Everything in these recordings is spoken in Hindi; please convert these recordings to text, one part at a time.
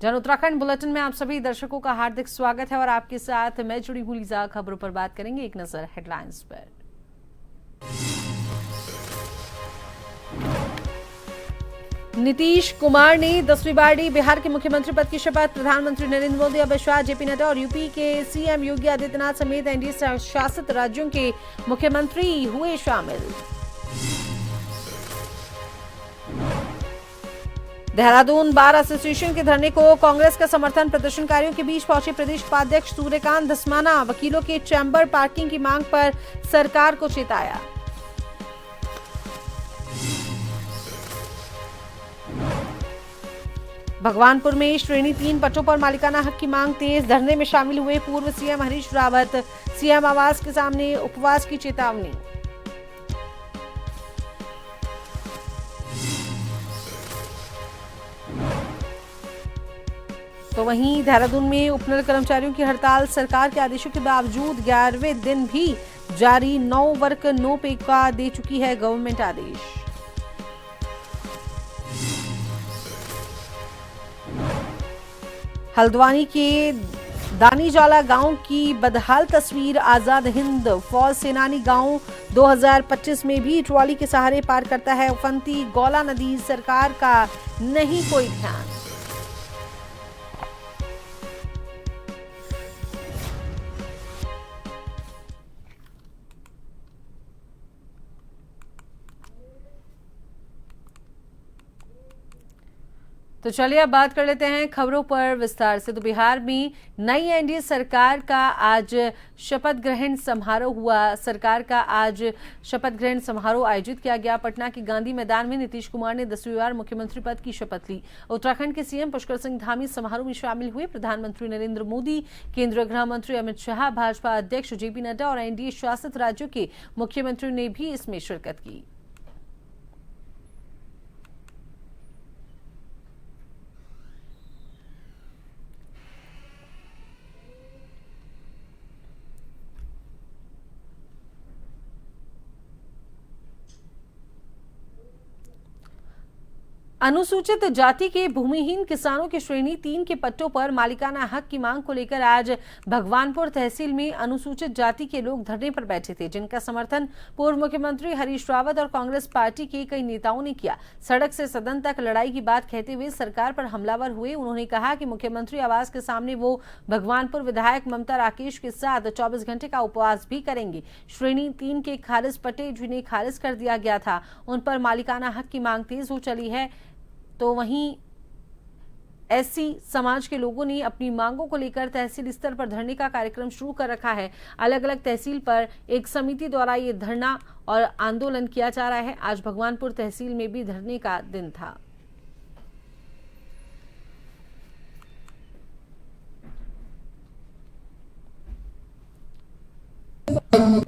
जन उत्तराखंड बुलेटिन में आप सभी दर्शकों का हार्दिक स्वागत है और आपके साथ मैं जुड़ी हूं लीजा। खबरों पर बात करेंगे, एक नजर हेडलाइंस पर। नीतीश कुमार ने 10वीं बार ली बिहार के मुख्यमंत्री पद की शपथ। प्रधानमंत्री नरेंद्र मोदी, अमित शाह, जेपी नड्डा और यूपी के सीएम योगी आदित्यनाथ समेत एनडीए शासित राज्यों के मुख्यमंत्री हुए शामिल। देहरादून बार एसोसिएशन के धरने को कांग्रेस का समर्थन। प्रदर्शनकारियों के बीच पहुंचे प्रदेश उपाध्यक्ष सूर्यकांत धस्माना। वकीलों के चैम्बर पार्किंग की मांग पर सरकार को चेताया। भगवानपुर में श्रेणी 3 पट्टों पर मालिकाना हक की मांग तेज। धरने में शामिल हुए पूर्व सीएम हरीश रावत। सीएम आवास के सामने उपवास की चेतावनी। तो वहीं देहरादून में उपनल कर्मचारियों की हड़ताल। सरकार के आदेशों के बावजूद 11वें दिन भी जारी। 9 वर्क नो पे का दे चुकी है गवर्नमेंट आदेश। हल्द्वानी के दानीजाला गांव की बदहाल तस्वीर। आजाद हिंद फौज सेनानी गांव 2025 में भी ट्रॉली के सहारे पार करता है उफनती गौला नदी। सरकार का नहीं कोई ध्यान। तो चलिए अब बात कर लेते हैं खबरों पर विस्तार से। तो बिहार में नई एनडीए सरकार का आज शपथ ग्रहण समारोह हुआ। सरकार का आज शपथ ग्रहण समारोह आयोजित किया गया। पटना के गांधी मैदान में नीतीश कुमार ने 10वीं बार मुख्यमंत्री पद की शपथ ली। उत्तराखंड के सीएम पुष्कर सिंह धामी समारोह में शामिल हुए। प्रधानमंत्री नरेंद्र मोदी, केंद्रीय गृह मंत्री अमित शाह, भाजपा अध्यक्ष जेपी नड्डा और एनडीए शासित राज्यों के मुख्यमंत्रियों ने भी इसमें शिरकत की। अनुसूचित जाति के भूमिहीन किसानों की श्रेणी 3 के पट्टों पर मालिकाना हक की मांग को लेकर आज भगवानपुर तहसील में अनुसूचित जाति के लोग धरने पर बैठे थे, जिनका समर्थन पूर्व मुख्यमंत्री हरीश रावत और कांग्रेस पार्टी के कई नेताओं ने किया। सड़क से सदन तक लड़ाई की बात कहते हुए सरकार पर हमलावर हुए। उन्होंने कहा कि मुख्यमंत्री आवास के सामने वो भगवानपुर विधायक ममता राकेश के साथ 24 घंटे का उपवास भी करेंगे। श्रेणी 3 के खारिज पट्टे जिन्हें खारिज कर दिया गया था, उन पर मालिकाना हक की मांग तेज हो चली है। तो वहीं एससी समाज के लोगों ने अपनी मांगों को लेकर तहसील स्तर पर धरने का कार्यक्रम शुरू कर रखा है। अलग अलग तहसील पर एक समिति द्वारा ये धरना और आंदोलन किया जा रहा है। आज भगवानपुर तहसील में भी धरने का दिन था।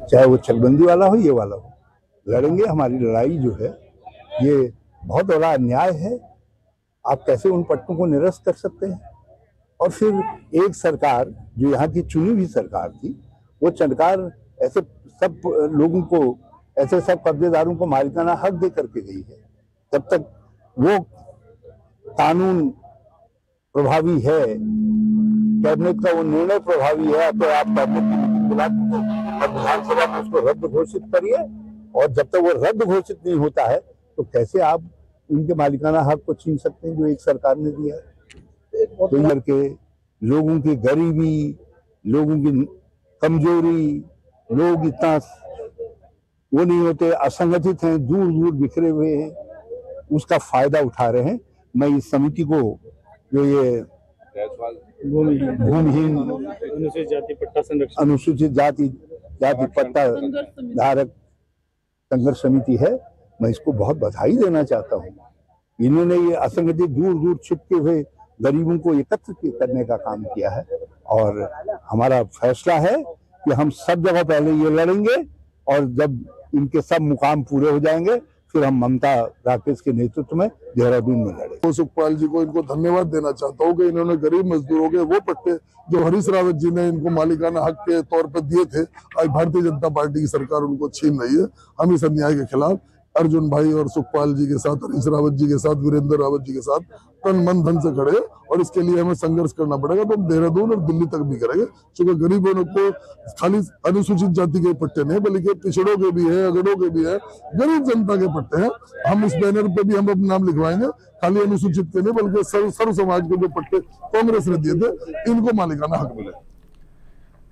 चाहे वो चकबंदी वाला हो, ये वाला हो, लड़ेंगे। हमारी लड़ाई जो है ये बहुत बड़ा अन्याय है। आप कैसे उन पट्टों को निरस्त कर सकते हैं? और फिर एक सरकार जो यहाँ की चुनी हुई सरकार थी, वो सरकार ऐसे सब लोगों को, ऐसे सब कब्जेदारों को मालिकाना हक दे करके गई है। जब तक वो कानून प्रभावी है, कैबिनेट का वो निर्णय प्रभावी है, तो आप कैबिनेट की मीटिंग बुला और विधानसभा में उसको रद्द घोषित करिए। और जब तक वो रद्द घोषित नहीं होता है तो कैसे आप उनके मालिकाना हक को छीन सकते हैं जो एक सरकार ने दिया है। तो करके लोगों की गरीबी, लोगों की कमजोरी, लोग इतना वो नहीं होते, असंगठित हैं, दूर दूर बिखरे हुए हैं, उसका फायदा उठा रहे हैं। मैं इस समिति को, जो ये भूमिहीन अनुसूचित जाति पट्टा धारक संघर्ष समिति है, मैं इसको बहुत बधाई देना चाहता हूँ। इन्होंने ये असंगठित दूर दूर छिपके हुए गरीबों को एकत्र करने का काम किया है। और हमारा फैसला है कि हम सब जगह पहले ये लड़ेंगे और जब इनके सब मुकाम पूरे हो जाएंगे फिर हम ममता राकेश के नेतृत्व में देहरादून में लड़ेंगे। सुखपाल जी को इनको धन्यवाद देना चाहता हूँ कि इन्होंने गरीब मजदूरों के वो पट्टे जो हरीश रावत जी ने इनको मालिकाना हक के तौर पर दिए थे, आज भारतीय जनता पार्टी की सरकार उनको छीन रही है। हम इस अन्याय के खिलाफ अर्जुन भाई और सुखपाल जी के साथ, हरीश रावत जी के साथ, वीरेंद्र रावत जी के साथ तन मन धन से खड़े, और इसके लिए हमें संघर्ष करना पड़ेगा। तो हम देहरादून और दिल्ली तक भी करेंगे, क्योंकि गरीबों को खाली अनुसूचित जाति के पट्टे नहीं, बल्कि पिछड़ों के भी है, अगड़ों के भी है, गरीब जनता के पट्टे हैं। हम इस बैनर पे भी हम अपना नाम लिखवाएंगे, खाली अनुसूचित के नहीं, बल्कि सर्व समाज के जो पट्टे कांग्रेस ने दिए थे, इनको मालिकाना हक मिले।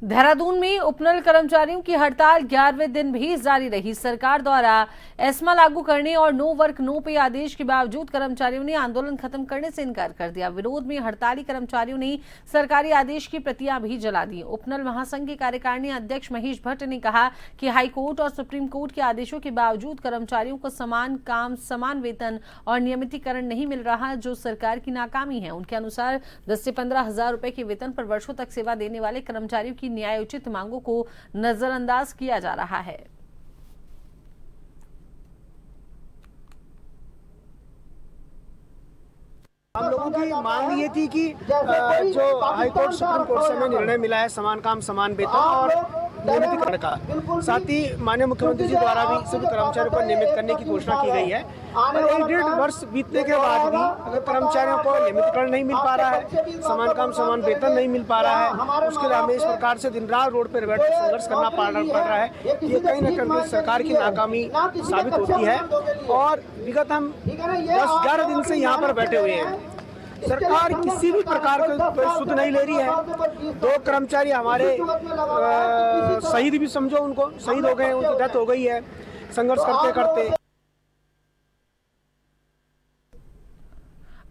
देहरादून में उपनल कर्मचारियों की हड़ताल 11वें दिन भी जारी रही। सरकार द्वारा एस्मा लागू करने और नो वर्क नो पे आदेश के बावजूद कर्मचारियों ने आंदोलन खत्म करने से इनकार कर दिया। विरोध में हड़ताली कर्मचारियों ने सरकारी आदेश की प्रतियां भी जला दी। उपनल महासंघ के कार्यकारिणी अध्यक्ष महेश भट्ट ने कहा कि हाईकोर्ट और सुप्रीम कोर्ट के आदेशों के बावजूद कर्मचारियों को समान काम, समान वेतन और नियमितीकरण नहीं मिल रहा, जो सरकार की नाकामी है। उनके अनुसार 10 से 15 हजार रुपए के वेतन पर वर्षों तक सेवा देने वाले कर्मचारियों की न्यायोचित मांगों को नजरअंदाज किया जा रहा है। हम लोगों की मांग ये थी कि जो हाईकोर्ट सुप्रीम कोर्ट से हमें निर्णय मिला है समान काम समान वेतन और नियमितीकरण का, साथ ही माननीय मुख्यमंत्री जी द्वारा भी सभी कर्मचारियों को नियमित करने की घोषणा की गई है। और 1.5 वर्ष बीतने के बाद भी अगर कर्मचारियों को नियमितीकरण नहीं मिल पा रहा है, समान काम समान वेतन नहीं मिल पा रहा है, उसके लिए हमें इस प्रकार से दिन रात रोड पर बैठ कर संघर्ष करना पड़ रहा है। ये कहीं न कहीं सरकार की नाकामी साबित होती है। और विगत हम 10-11 दिन से यहाँ पर बैठे हुए हैं, सरकार किसी भी प्रकार का सुध नहीं ले रही है। 2 कर्मचारी हमारे शहीद भी समझो, उनको शहीद हो गए, उनकी डेथ हो गई है संघर्ष करते करते।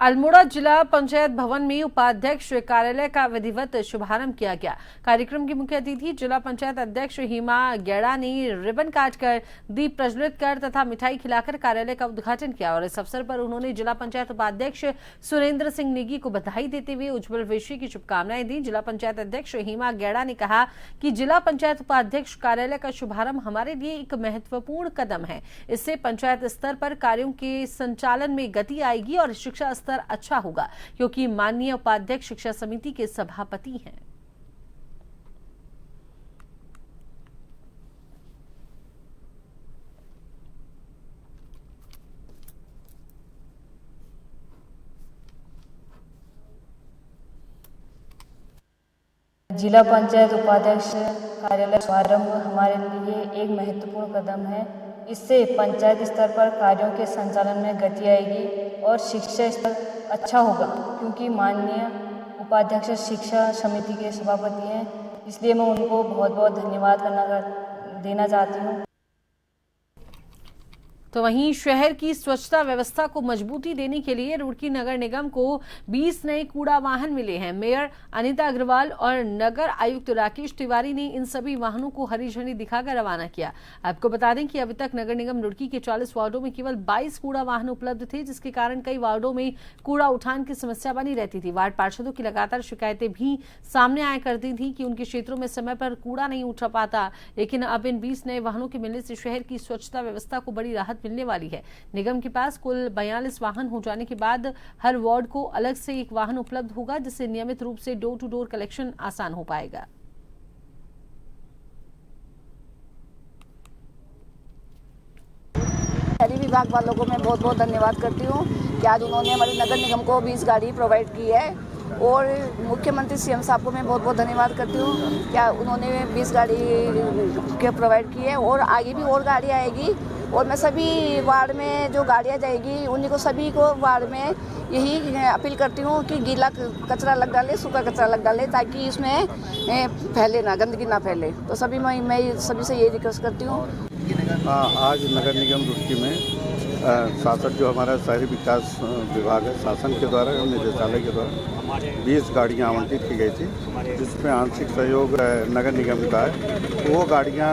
अल्मोड़ा जिला पंचायत भवन में उपाध्यक्ष कार्यालय का विधिवत शुभारंभ किया गया। कार्यक्रम की मुख्य अतिथि जिला पंचायत अध्यक्ष हिमा गेड़ा ने रिबन काटकर, दीप प्रज्वलित कर तथा मिठाई खिलाकर कार्यालय का उद्घाटन किया। और इस अवसर पर उन्होंने जिला पंचायत उपाध्यक्ष सुरेंद्र सिंह नेगी को बधाई देते हुए उज्जवल भविष्य की शुभकामनाएं दी। जिला पंचायत अध्यक्ष हिमा गेड़ा ने कहा कि जिला पंचायत उपाध्यक्ष कार्यालय का शुभारंभ हमारे लिए एक महत्वपूर्ण कदम है। इससे पंचायत स्तर पर कार्यों के संचालन में गति आएगी और शिक्षा स्तर अच्छा होगा, क्योंकि माननीय उपाध्यक्ष शिक्षा समिति के सभापति हैं। जिला पंचायत उपाध्यक्ष कार्यालय शुभारंभ हमारे लिए एक महत्वपूर्ण कदम है। इससे पंचायत स्तर पर कार्यों के संचालन में गति आएगी और शिक्षा स्तर अच्छा होगा, क्योंकि माननीय उपाध्यक्ष शिक्षा समिति के सभापति हैं। इसलिए मैं उनको बहुत बहुत धन्यवाद देना चाहती हूँ। तो वहीं शहर की स्वच्छता व्यवस्था को मजबूती देने के लिए रुड़की नगर निगम को 20 नए कूड़ा वाहन मिले हैं। मेयर अनीता अग्रवाल और नगर आयुक्त राकेश तिवारी ने इन सभी वाहनों को हरी झंडी दिखाकर रवाना किया। आपको बता दें कि अभी तक नगर निगम रुड़की के 40 वार्डों में केवल 22 कूड़ा वाहन उपलब्ध थे, जिसके कारण कई वार्डों में कूड़ा उठान की समस्या बनी रहती थी। वार्ड पार्षदों की लगातार शिकायतें भी सामने आया करती थी कि उनके क्षेत्रों में समय पर कूड़ा नहीं उठा पाता, लेकिन अब इन 20 नए वाहनों के मिलने से शहर की स्वच्छता व्यवस्था को बड़ी राहत मिलने वाली है। निगम के पास कुल 42 वाहन हो जाने के बाद हर वार्ड को अलग से एक वाहन उपलब्ध होगा, जिससे नियमित रूप से डोर टू डोर कलेक्शन आसान हो पाएगा। शहरी विभाग वालों को मैं बहुत बहुत धन्यवाद करती हूँ कि आज उन्होंने हमारी नगर निगम को 20 गाड़ी प्रोवाइड की है। और मुख्यमंत्री सीएम साहब को मैं बहुत बहुत धन्यवाद करती हूँ क्या उन्होंने 20 गाड़ी के प्रोवाइड की है, और आगे भी और गाड़ी आएगी। और मैं सभी वार्ड में जो गाड़ियाँ जाएगी उन्हीं को सभी को वार्ड में यही अपील करती हूँ कि गीला कचरा अलग डाले, सूखा कचरा अलग डाले, ताकि इसमें फैले ना, गंदगी ना फैले। तो सभी मैं सभी से यही रिक्वेस्ट करती हूँ। आज नगर निगम रुड़की में शासन जो हमारा शहरी विकास विभाग है, शासन के द्वारा और निदेशालय के द्वारा 20 गाड़ियाँ आवंटित की गई थी, जिसमें आंशिक सहयोग नगर निगम का है। वो गाड़ियाँ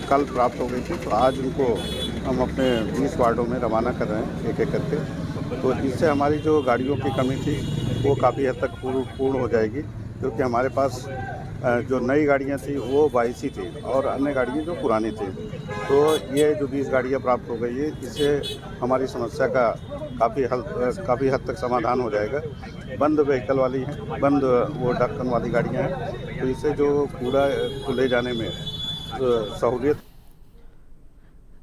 कल प्राप्त हो गई थी, तो आज उनको हम अपने 20 वार्डों में रवाना कर रहे हैं एक एक करके। तो इससे हमारी जो गाड़ियों की कमी थी वो काफ़ी हद तक पूर्ण हो जाएगी, क्योंकि हमारे पास जो नई गाड़ियाँ थी वो 22 ही थी और अन्य गाड़ियाँ जो पुरानी थी। तो ये जो 20 गाड़ियाँ प्राप्त हो गई है, इससे हमारी समस्या का काफ़ी हद तक समाधान हो जाएगा। बंद व्हीकल वाली हैं, बंद वो ढक्कन वाली गाड़ियाँ हैं, तो इससे जो कूड़ा को ले जाने में सहूलियत।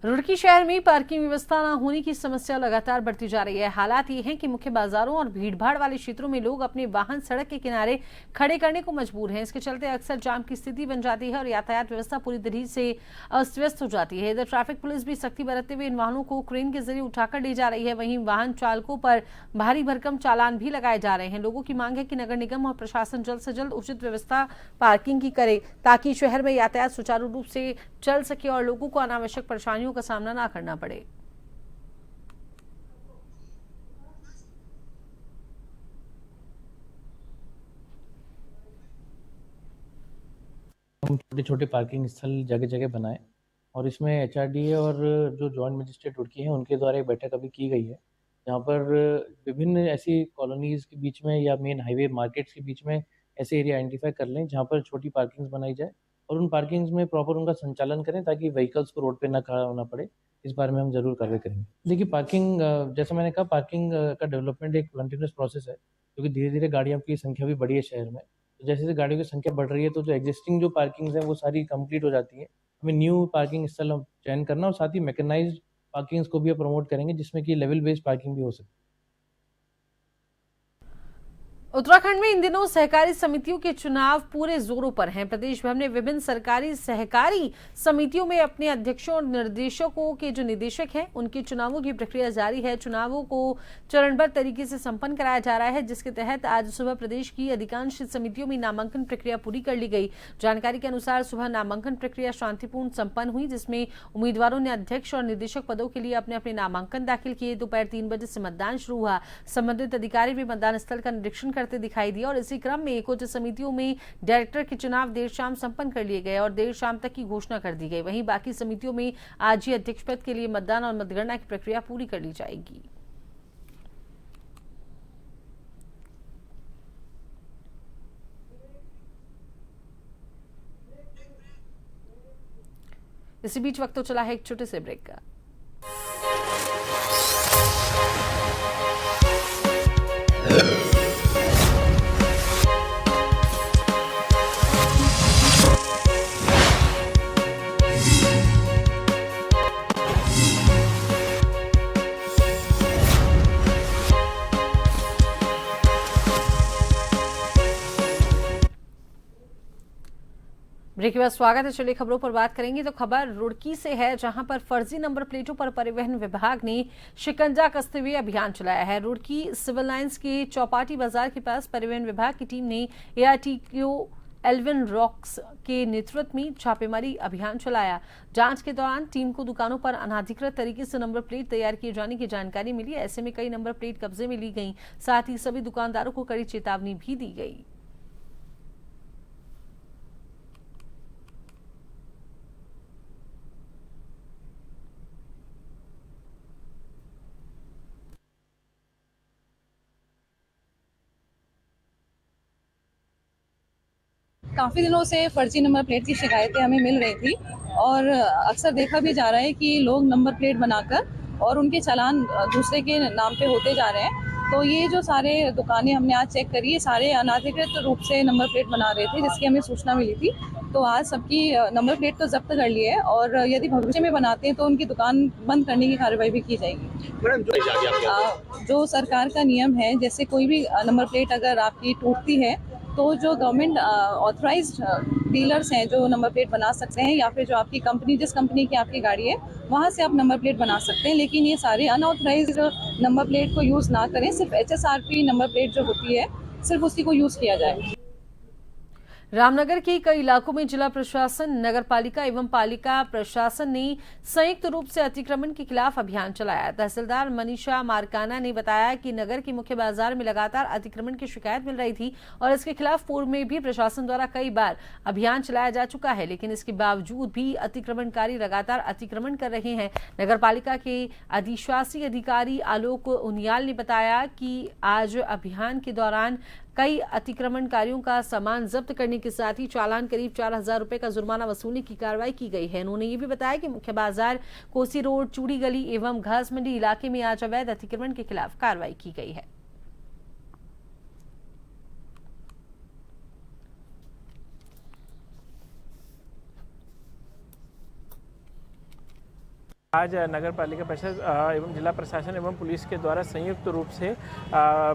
रुड़की शहर में पार्किंग व्यवस्था न होने की समस्या लगातार बढ़ती जा रही है। हालात ये हैं कि मुख्य बाजारों और भीड़भाड़ वाले क्षेत्रों में लोग अपने वाहन सड़क के किनारे खड़े करने को मजबूर हैं। इसके चलते अक्सर जाम की स्थिति बन जाती है और यातायात व्यवस्था पूरी तरह से अस्त व्यस्त हो जाती है। इधर ट्रैफिक पुलिस भी सख्ती बरतते हुए इन वाहनों को क्रेन के जरिए उठाकर ले जा रही है। वहीं वाहन चालकों पर भारी भरकम चालान भी लगाए जा रहे हैं। लोगों की मांग है कि नगर निगम और प्रशासन जल्द से जल्द उचित व्यवस्था पार्किंग की करे ताकि शहर में यातायात सुचारू रूप से चल सके और लोगों को अनावश्यक परेशानियों का सामना न करना पड़े। हम छोटे छोटे पार्किंग स्थल जगह जगह बनाए और इसमें एचआरडीए और जो जॉइंट मजिस्ट्रेट रुड़की हैं उनके द्वारा एक बैठक अभी की गई है, जहाँ पर विभिन्न ऐसी कॉलोनीज़ के बीच में या मेन हाईवे मार्केट्स के बीच में ऐसे एरिया आइडेंटिफाई कर लें जहाँ पर छोटी पार्किंग्स बनाई जाए और उन पार्किंग्स में प्रॉपर उनका संचालन करें ताकि व्हीकल्स को रोड पे ना खड़ा होना पड़े। इस बारे में हम ज़रूर कार्रवाई करेंगे। देखिए पार्किंग, जैसा मैंने कहा, पार्किंग का डेवलपमेंट एक कंटिन्यूस प्रोसेस है क्योंकि धीरे धीरे गाड़ियों की संख्या भी बढ़ी है शहर में। तो जैसे जैसे गाड़ियों की संख्या बढ़ रही है तो जो एग्जिस्टिंग जो पार्किंग्स हैं वो सारी कंप्लीट हो जाती है। हमें न्यू पार्किंग स्थल हम चयन करना और साथ ही मैकेनाइज्ड पार्किंग्स को भी प्रमोट करेंगे जिसमें कि लेवल बेस्ड पार्किंग भी हो सके। उत्तराखंड में इन दिनों सहकारी समितियों के चुनाव पूरे जोरों पर हैं। प्रदेश भर में विभिन्न सरकारी सहकारी समितियों में अपने अध्यक्षों और निर्देशकों के जो निदेशक हैं उनके चुनावों की प्रक्रिया जारी है। चुनावों को चरणबद्ध तरीके से संपन्न कराया जा रहा है, जिसके तहत आज सुबह प्रदेश की अधिकांश समितियों में नामांकन प्रक्रिया पूरी कर ली गई। जानकारी के अनुसार सुबह नामांकन प्रक्रिया शांतिपूर्ण संपन्न हुई, जिसमें उम्मीदवारों ने अध्यक्ष और निदेशक पदों के लिए अपने अपने नामांकन दाखिल किए। दोपहर 3 बजे से मतदान शुरू हुआ। संबंधित अधिकारी भी मतदान स्थल का निरीक्षण करते दिखाई दिए और इसी क्रम में कुछ समितियों में डायरेक्टर के चुनाव देर शाम संपन्न कर लिए गए और देर शाम तक की घोषणा कर दी गई। वहीं बाकी समितियों में आज ही अध्यक्ष पद के लिए मतदान और मतगणना की प्रक्रिया पूरी कर ली जाएगी। इसी बीच वक्त तो चला है एक छोटे से ब्रेक का। ब्रेक के बाद स्वागत है। चलिए खबरों पर बात करेंगे तो खबर रुड़की से है, जहां पर फर्जी नंबर प्लेटों पर परिवहन विभाग ने शिकंजा कसते हुए अभियान चलाया है। रुड़की सिविल लाइंस के चौपाटी बाजार के पास परिवहन विभाग की टीम ने ARTQ एल्विन रॉक्स के नेतृत्व में छापेमारी अभियान चलाया। जांच के दौरान टीम को दुकानों पर अनाधिकृत तरीके से नंबर प्लेट तैयार किए जाने की जानकारी मिली। ऐसे में कई नंबर प्लेट कब्जे में ली गई। साथ ही सभी दुकानदारों को कड़ी चेतावनी भी दी गई। काफ़ी दिनों से फर्जी नंबर प्लेट की शिकायतें हमें मिल रही थी और अक्सर देखा भी जा रहा है कि लोग नंबर प्लेट बनाकर और उनके चालान दूसरे के नाम पे होते जा रहे हैं। तो ये जो सारे दुकानें हमने आज चेक करी, ये सारे अनाधिकृत रूप से नंबर प्लेट बना रहे थे, जिसकी हमें सूचना मिली थी। तो आज सबकी नंबर प्लेट तो जब्त कर ली है और यदि भविष्य में बनाते हैं तो उनकी दुकान बंद करने की कार्रवाई भी की जाएगी। जो सरकार का नियम है, जैसे कोई भी नंबर प्लेट अगर आपकी टूटती है तो जो गवर्नमेंट ऑथराइज्ड डीलर्स हैं जो नंबर प्लेट बना सकते हैं, या फिर जो आपकी कंपनी, जिस कंपनी की आपकी गाड़ी है वहाँ से आप नंबर प्लेट बना सकते हैं। लेकिन ये सारे अनऑथराइज्ड नंबर प्लेट को यूज़ ना करें। सिर्फ HSRP नंबर प्लेट जो होती है सिर्फ उसी को यूज़ किया जाए। रामनगर के कई इलाकों में जिला प्रशासन, नगर पालिका एवं पालिका प्रशासन ने संयुक्त रूप से अतिक्रमण के खिलाफ अभियान चलाया। तहसीलदार मनीषा मारकाना ने बताया कि नगर के मुख्य बाजार में लगातार अतिक्रमण की शिकायत मिल रही थी और इसके खिलाफ पूर्व में भी प्रशासन द्वारा कई बार अभियान चलाया जा चुका है, लेकिन इसके बावजूद भी अतिक्रमणकारी लगातार अतिक्रमण कर रहे हैं। नगर पालिका के अधिशासी अधिकारी आलोक उनियाल ने बताया कि आज अभियान के दौरान कई अतिक्रमणकारियों का सामान जब्त करने के साथ ही चालान करीब 4000 रुपए का जुर्माना वसूलने की कार्रवाई की गई है। उन्होंने ये भी बताया कि मुख्य बाजार, कोसी रोड, चूड़ी गली एवं घास मंडी इलाके में आज अवैध अतिक्रमण के खिलाफ कार्रवाई की गई है। आज नगर पालिका परिषद एवं जिला प्रशासन एवं पुलिस के द्वारा संयुक्त रूप से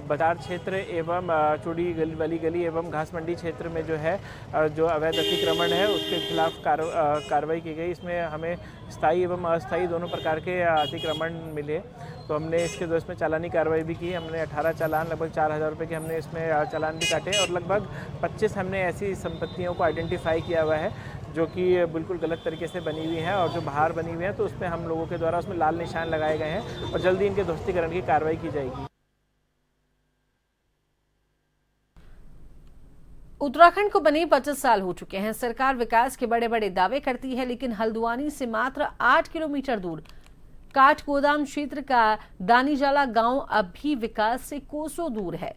बाजार क्षेत्र एवं चूड़ी वाली गली एवं घास मंडी क्षेत्र में जो है जो अवैध अतिक्रमण है उसके खिलाफ कार्रवाई की गई। इसमें हमें स्थायी एवं अस्थायी दोनों प्रकार के अतिक्रमण मिले, तो हमने इसके जो इसमें चालानी कार्रवाई भी की। हमने 18 चालान, लगभग 4,000 रुपये के हमने इसमें चालान भी काटे और लगभग 25 हमने ऐसी संपत्तियों को आइडेंटिफाई किया हुआ है जो कि बिल्कुल गलत तरीके से बनी हुई हैं और जो बाहर बनी हुई हैं, तो उसमें हम लोगों के द्वारा उसमें लाल निशान लगाए गए हैं और जल्दी इनके ध्वस्तीकरण की कार्रवाई की जाएगी। उत्तराखंड को बने 25 साल हो चुके हैं। सरकार विकास के बड़े बड़े दावे करती है, लेकिन हल्द्वानी से मात्र 8 किलोमीटर दूर काठगोदाम क्षेत्र का दानीजाला गांव अब भी विकास से कोसों दूर है।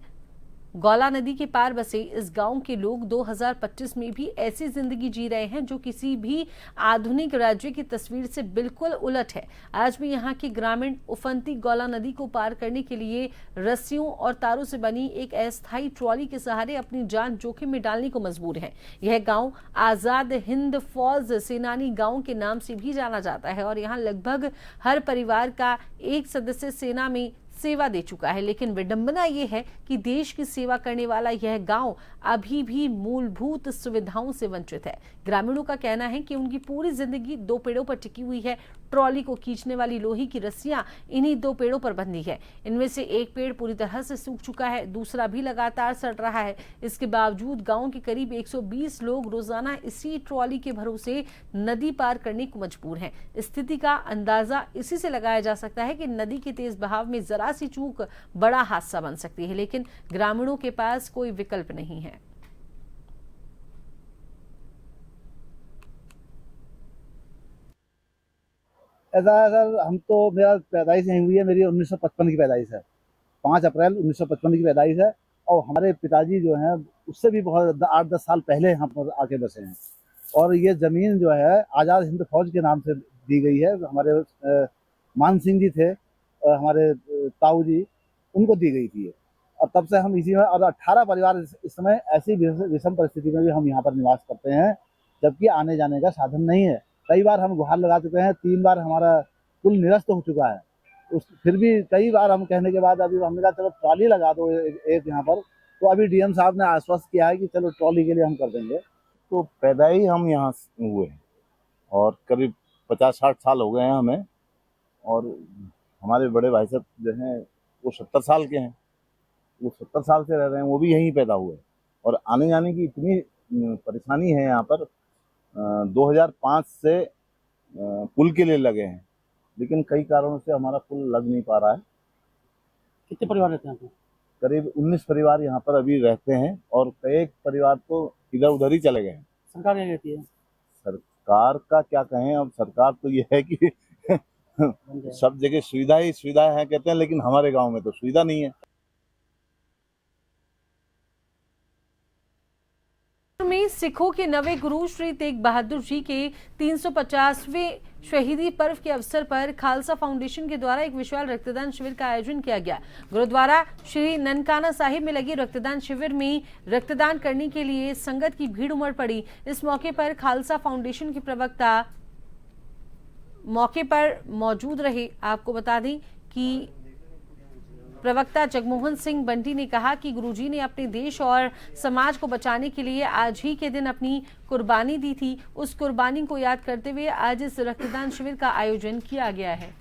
गौला नदी के पार बसे इस गांव के लोग 2025 में भी ऐसी जिंदगी जी रहे हैं जो किसी भी आधुनिक राज्य की तस्वीर से बिल्कुल उलट है। आज भी यहाँ के ग्रामीण उफनती गौला नदी को पार करने के लिए रस्सियों और तारों से बनी एक अस्थायी ट्रॉली के सहारे अपनी जान जोखिम में डालने को मजबूर है। यह गांव आजाद हिंद फौज सेनानी गांव के नाम से भी जाना जाता है और यहाँ लगभग हर परिवार का एक सदस्य सेना में सेवा दे चुका है। लेकिन विडंबना यह है कि देश की सेवा करने वाला यह गांव अभी भी मूलभूत सुविधाओं से वंचित है। ग्रामीणों का कहना है कि उनकी पूरी जिंदगी 2 पेड़ों पर टिकी हुई है। ट्रॉली को खींचने वाली लोहे की रस्सियां इन्हीं 2 पेड़ों पर बंधी है। इनमें से एक पेड़ पूरी तरह से सूख चुका है, दूसरा भी लगातार सड़ रहा है। इसके बावजूद गांव के करीब 120 लोग रोजाना इसी ट्रॉली के भरोसे नदी पार करने को मजबूर हैं। स्थिति का अंदाजा इसी से लगाया जा सकता है कि नदी के तेज बहाव में जरा सी चूक बड़ा हादसा बन सकती है, लेकिन ग्रामीणों के पास कोई विकल्प नहीं है। ऐसा है सर, हम तो मेरा पैदाइश यहीं हुई है, मेरी 1955 की पैदाइश है, 5 अप्रैल 1955 की पैदाइश है। और हमारे पिताजी जो हैं उससे भी बहुत 8-10 साल पहले यहाँ पर आके बसे हैं। और ये ज़मीन जो है आज़ाद हिंद फौज के नाम से दी गई है। हमारे मान सिंह जी थे, हमारे ताऊ जी, उनको दी गई थी। और तब से हम इसी में, और 18 परिवार इस समय ऐसी विषम परिस्थिति में भी हम यहाँ पर निवास करते हैं, जबकि आने जाने का साधन नहीं है। कई बार हम गुहार लगा चुके हैं, 3 बार हमारा पुल निरस्त हो चुका है। फिर भी कई बार हम कहने के बाद अभी हमने कहा चलो ट्रॉली लगा दो एक यहाँ पर, तो अभी डीएम साहब ने आश्वस्त किया है कि चलो ट्रॉली के लिए हम कर देंगे। तो पैदा ही हम यहाँ हुए हैं और करीब 50-60 साल हो गए हैं हमें। और हमारे बड़े भाई साहब जो हैं वो 70 साल के हैं, वो 70 साल से रह रहे हैं, वो भी यहीं पैदा हुए। और आने जाने की इतनी परेशानी है यहाँ पर। 2005 से पुल के लिए लगे हैं, लेकिन कई कारणों से हमारा पुल लग नहीं पा रहा है। कितने परिवार रहते हैं यहाँ पर? करीब 19 परिवार यहाँ पर अभी रहते हैं और कई परिवार तो इधर उधर ही चले गए हैं। सरकार क्या कहती है? सरकार का क्या कहें, अब सरकार तो ये है कि सब जगह सुविधा ही सुविधा है कहते हैं, लेकिन हमारे गांव में तो सुविधा नहीं है। में सिखों के नवे गुरु श्री तेग बहादुर जी के 350वें शहीदी पर्व के अवसर पर खालसा फाउंडेशन के द्वारा एक विशाल रक्तदान शिविर का आयोजन किया गया। गुरुद्वारा श्री ननकाना साहिब में लगे रक्तदान शिविर में रक्तदान करने के लिए संगत की भीड़ उमड़ पड़ी। इस मौके पर खालसा फाउंडेशन के प्रवक्ता मौके पर मौजूद रहे। आपको बता दें कि प्रवक्ता जगमोहन सिंह बंटी ने कहा कि गुरुजी ने अपने देश और समाज को बचाने के लिए आज ही के दिन अपनी कुर्बानी दी थी। उस कुर्बानी को याद करते हुए आज इस रक्तदान शिविर का आयोजन किया गया है।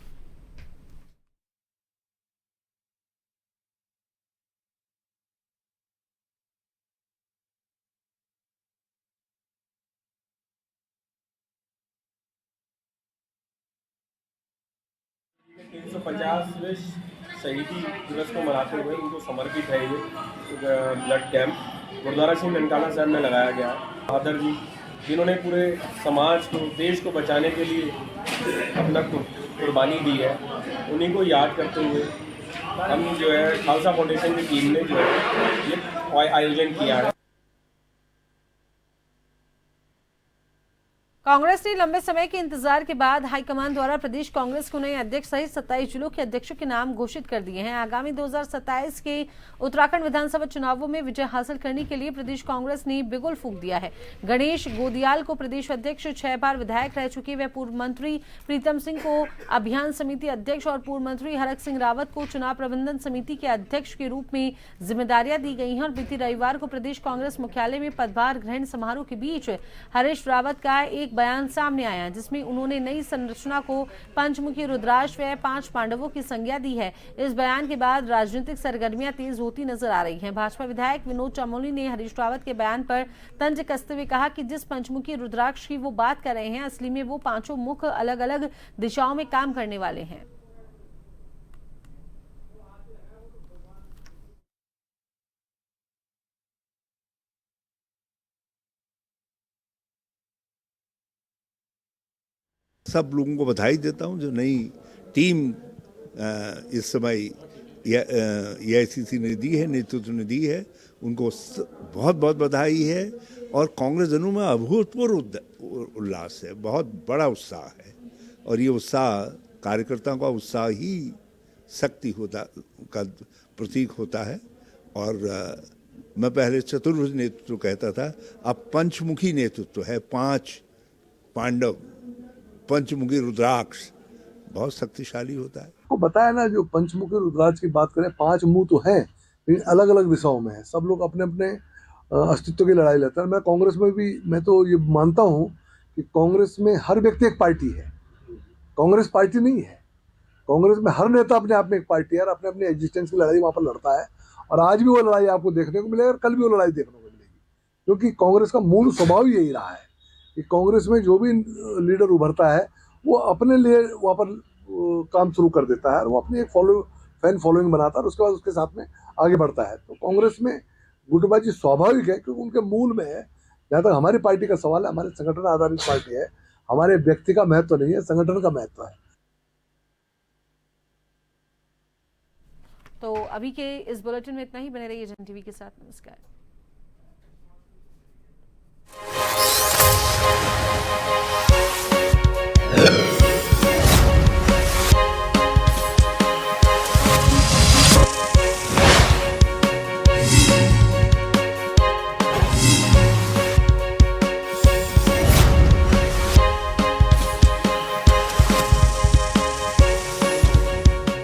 के 350वें शहीदी दिवस को मनाते हुए इनको समर्पित है ये ब्लड कैंप गुरुद्वारा श्री ननकाना साहिब में लगाया गया। बहादुर जी जिन्होंने पूरे समाज को, देश को बचाने के लिए अपना कुर्बानी दी है, उन्हीं को याद करते हुए हम जो है खालसा फाउंडेशन की टीम ने जो है ये आयोजन किया है। कांग्रेस ने लंबे समय के इंतजार के बाद हाईकमान द्वारा प्रदेश कांग्रेस को नए अध्यक्ष सहित 27 जिलों के अध्यक्षों के नाम घोषित कर दिए हैं। आगामी 2027 के उत्तराखंड विधानसभा चुनावों में विजय हासिल करने के लिए प्रदेश कांग्रेस ने बिगुल फूंक दिया है। गणेश गोदियाल को प्रदेश अध्यक्ष, 6 बार विधायक रह चुके वे पूर्व मंत्री प्रीतम सिंह को अभियान समिति अध्यक्ष और पूर्व मंत्री हरक सिंह रावत को चुनाव प्रबंधन समिति के अध्यक्ष के रूप में जिम्मेदारियां दी गई हैं। और बीती रविवार को प्रदेश कांग्रेस मुख्यालय में पदभार ग्रहण समारोह के बीच हरीश रावत का एक बयान सामने आया जिसमें उन्होंने नई संरचना को पंचमुखी रुद्राक्ष व 5 पांडवों की संज्ञा दी है। इस बयान के बाद राजनीतिक सरगर्मियां तेज होती नजर आ रही हैं। भाजपा विधायक विनोद चमोली ने हरीश रावत के बयान पर तंज कसते हुए कहा कि जिस पंचमुखी रुद्राक्ष की वो बात कर रहे हैं, असली में वो 5 मुख अलग अलग दिशाओं में काम करने वाले हैं। सब लोगों को बधाई देता हूं जो नई टीम इस समय एआईसीसी ने दी है, नेतृत्व ने दी है, उनको बहुत बहुत बधाई है। और कांग्रेस जनों में अभूतपूर्व उल्लास है, बहुत बड़ा उत्साह है। और ये उत्साह कार्यकर्ताओं का उत्साह ही शक्ति का प्रतीक होता है। और मैं पहले चतुर्भुज नेतृत्व कहता था, अब पंचमुखी नेतृत्व है। 5 पांडव, पंचमुखी रुद्राक्ष बहुत शक्तिशाली होता है। को बताया ना, जो पंचमुखी रुद्राक्ष की बात करें, 5 मुंह तो हैं लेकिन अलग अलग दिशाओं में है। सब लोग अपने अपने अस्तित्व की लड़ाई लड़ते हैं। मैं कांग्रेस में भी, मैं तो ये मानता हूँ कि कांग्रेस में हर व्यक्ति एक पार्टी है, कांग्रेस पार्टी नहीं है। कांग्रेस में हर नेता अपने आप में एक पार्टी है और अपने अपने एग्जिस्टेंस की लड़ाई वहाँ पर लड़ता है। और आज भी वो लड़ाई आपको देखने को मिलेगी और कल भी वो लड़ाई देखने को मिलेगी, क्योंकि कांग्रेस का मूल स्वभाव यही रहा है कि कांग्रेस में जो भी लीडर उभरता है वो अपने लिए वहाँ पर काम शुरू कर देता है और वो अपनी एक फैन फॉलोइंग बनाता है और उसके बाद उसके साथ में आगे बढ़ता है। तो कांग्रेस में गुटबाजी स्वाभाविक है, क्योंकि उनके मूल में है। जहाँ तक हमारी पार्टी का सवाल है, हमारे संगठन आधारित पार्टी है, हमारे व्यक्ति का महत्व नहीं है, संगठन का महत्व है। तो अभी के इस बुलेटिन में इतना ही। बने रहिए जन टीवी के साथ। नमस्कार।